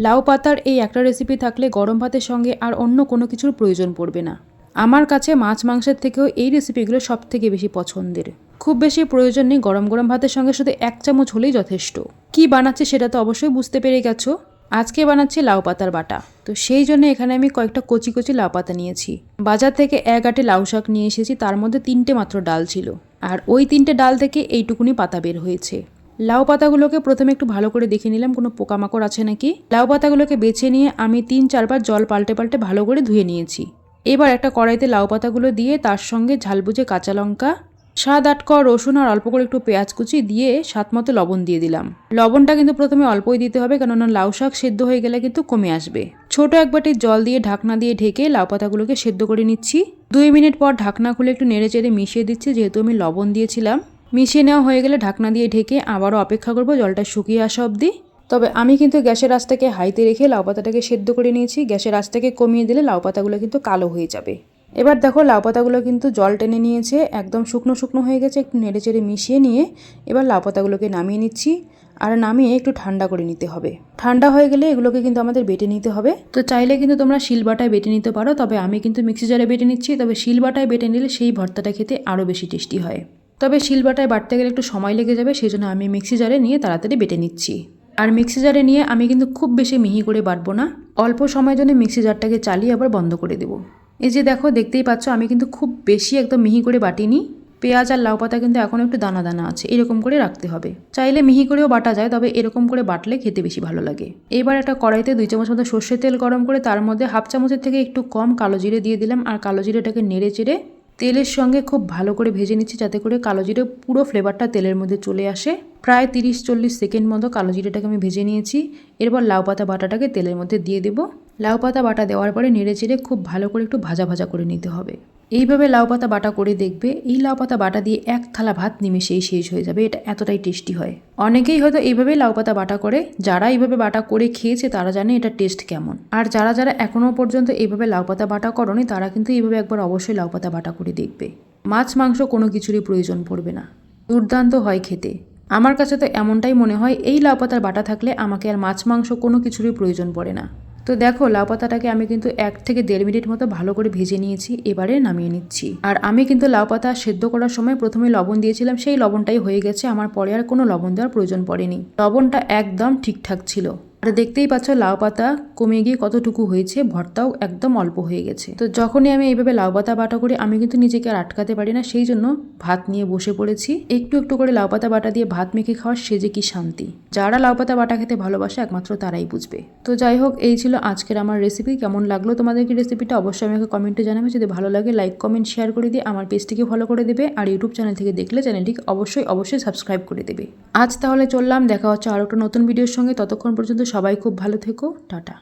লাউ পাতার এই একটা রেসিপি থাকলে গরম ভাতের সঙ্গে আর অন্য কোনো কিছুর প্রয়োজন পড়বে না। আমার কাছে মাছ মাংসের থেকেও এই রেসিপিগুলো সব থেকে বেশি পছন্দের। খুব বেশি প্রয়োজন নেই, গরম গরম ভাতের সঙ্গে শুধু 1 চামচ হলেই যথেষ্ট। কি বানাচ্ছি সেটা তো অবশ্যই বুঝতে পেরে গেছো। আজকে বানাচ্ছি লাউ পাতার বাটা। তো সেই জন্য এখানে আমি কয়েকটা কচি কচি লাউ পাতা নিয়েছি। বাজার থেকে 1 আঁটি লাউ শাক নিয়ে এসেছি, তার মধ্যে 3টে মাত্র ডাল ছিল। আর ওই 3টে ডাল থেকে এইটুকুনি পাতা বের হয়েছে। লাউ পাতাগুলোকে প্রথমে একটু ভালো করে দেখে নিলাম কোনো পোকামাকড় আছে নাকি। লাউ পাতাগুলোকে বেছে নিয়ে আমি 3-4 বার জল পাল্টে পাল্টে ভালো করে ধুয়ে নিয়েছি। এবার একটা কড়াইতে লাউ পাতাগুলো দিয়ে তার সঙ্গে ঝাল বুঝে কাঁচা লঙ্কা, 7-8 কোয়া রসুন আর অল্প করে একটু পেঁয়াজ কুচি দিয়ে স্বাদমতো লবণ দিয়ে দিলাম। লবণটা কিন্তু প্রথমে অল্পই দিতে হবে, কেননা লাউ শাক সেদ্ধ হয়ে গেলে কিন্তু কমে আসবে। ছোট এক বাটির জল দিয়ে ঢাকনা দিয়ে ঢেকে লাউ পাতাগুলোকে সেদ্ধ করে নিচ্ছি। 2 মিনিট পর ঢাকনা খুলে একটু নেড়ে চেড়ে মিশিয়ে দিচ্ছি, যেহেতু আমি লবণ দিয়েছিলাম। মিশিয়ে নেওয়া হয়ে গেলে ঢাকনা দিয়ে ঢেকে আবারও অপেক্ষা করব জলটা শুকিয়ে আসা অবধি। তবে আমি কিন্তু গ্যাসের আঁচটাকে হাইতে রেখে লাউ পাতাটাকে সেদ্ধ করে নিয়েছি। গ্যাসের আঁচটাকে কমিয়ে দিলে লাউ পাতাগুলো কিন্তু কালো হয়ে যাবে। এবার দেখো লাউ পাতাগুলো কিন্তু জল টেনে নিয়েছে, একদম শুকনো শুকনো হয়ে গেছে। একটু নেড়ে চেড়ে মিশিয়ে নিয়ে এবার লাউ পাতাগুলোকে নামিয়ে নিচ্ছি। আর নামিয়ে একটু ঠান্ডা করে নিতে হবে। ঠান্ডা হয়ে গেলে এগুলোকে কিন্তু আমাদের বেটে নিতে হবে। তো চাইলে কিন্তু তোমরা শিলবাটায় বেটে নিতে পারো, তবে আমি কিন্তু মিক্সি জারে বেটে নিচ্ছি। তবে শিলবাটায় বেটে নিলে সেই ভর্তাটা খেতে আরও বেশি টেস্টি হয়। তবে শিলবাটায় বাটতে গেলে একটু সময় লেগে যাবে, সেই জন্য আমি মিক্সি জারে নিয়ে তাড়াতাড়ি বেটে নিচ্ছি। আর মিক্সি জারে নিয়ে আমি কিন্তু খুব বেশি মিহি করে বাটবো না, অল্প সময়ের জন্য মিক্সি জারটাকে চালিয়ে আবার বন্ধ করে দেবো। এই যে দেখো, দেখতেই পাচ্ছ আমি কিন্তু খুব বেশি একদম মিহি করে বাটিনি। পেঁয়াজ আর লাউ পাতা কিন্তু এখন একটু দানা দানা আছে, এরকম করে রাখতে হবে। চাইলে মিহি করেও বাটা যায়, তবে এরকম করে বাটলে খেতে বেশি ভালো লাগে। এবার একটা কড়াইতে 2 চামচ মতো সর্ষের তেল গরম করে তার মধ্যে 1/2 চামচের থেকে একটু কম কালো জিরে দিয়ে দিলাম। আর কালো জিরেটাকে নেড়ে চেড়ে তেলের সঙ্গে খুব ভালো করে ভেজে নিচ্ছি, যাতে করে কালো জিরে পুরো ফ্লেভারটা তেলের মধ্যে চলে আসে। প্রায় 30-40 সেকেন্ড মতো কালো জিরেটাকে আমি ভেজে নিয়েছি। এরপর লাউ পাতা বাটাটাকে তেলের মধ্যে দিয়ে দেবো। লাউ পাতা বাটা দেওয়ার পরে নেড়ে চেড়ে খুব ভালো করে একটু ভাজা ভাজা করে নিতে হবে। এইভাবে লাউ পাতা বাটা করে দেখবে, এই লাউ পাতা বাটা দিয়ে 1 থালা ভাত নিমেষেই শেষ হয়ে যাবে। এটা এতটাই টেস্টি হয়। অনেকেই হয়তো এইভাবে লাউ পাতা বাটা করে, যারা এইভাবে বাটা করে খেয়েছে তারা জানে এটা টেস্ট কেমন। আর যারা যারা এখনো পর্যন্ত এইভাবে লাউ পাতা বাটা করনি, তারা কিন্তু এইভাবে একবার অবশ্যই লাউ পাতা বাটা করে দেখবে। মাছ মাংস কোনো কিছুরই প্রয়োজন পড়বে না, দুর্দান্ত হয় খেতে। আমার কাছে তো এমনটাই মনে হয়, এই লাউ পাতার বাটা থাকলে আমাকে আর মাছ মাংস কোনো কিছুরই প্রয়োজন পড়ে না। তো দেখো, লাউ পাতাটাকে আমি কিন্তু 1 থেকে 1.5 মিনিট মতো ভালো করে ভেজে নিয়েছি। এবারে নামিয়ে নিচ্ছি। আর আমি কিন্তু লাউ পাতা সেদ্ধ করার সময় প্রথমে লবণ দিয়েছিলাম, সেই লবণটাই হয়ে গেছে। আমার পরে আর কোনো লবণ দেওয়ার প্রয়োজন পড়েনি। লবণটা একদম ঠিকঠাক ছিল। আর দেখতেই পাচ্ছ লাউ পাতা কমে গিয়ে কতটুকু হয়েছে, ভর্তাও একদম অল্প হয়ে গেছে। তো যখনই আমি এইভাবে লাউ পাতা বাটা করি, আমি কিন্তু নিজেকে আর আটকাতে পারি না, সেই জন্য ভাত নিয়ে বসে পড়েছি। একটু একটু করে লাউ পাতা বাটা দিয়ে ভাত মেখে খাওয়ার সে যে কি শান্তি। যারা লাউ পাতা বাটা খেতে ভালোবাসে একমাত্র তারাই বুঝবে। তো যাই হোক, এই ছিল আজকের আমার রেসিপি। কেমন লাগলো তোমাদেরকে রেসিপিটা অবশ্যই আমাকে কমেন্টে জানাবে। যদি ভালো লাগে লাইক কমেন্ট শেয়ার করে দিয়ে আমার পেজটিকে ফলো করে দেবে। আর ইউটিউব চ্যানেল থেকে দেখলে চ্যানেলটিকে অবশ্যই সাবস্ক্রাইব করে দেবে। আজ তাহলে চললাম, দেখা হচ্ছে আরও একটা নতুন ভিডিওর সঙ্গে। ততক্ষণ পর্যন্ত সবাই খুব ভালো থেকো। টাটা।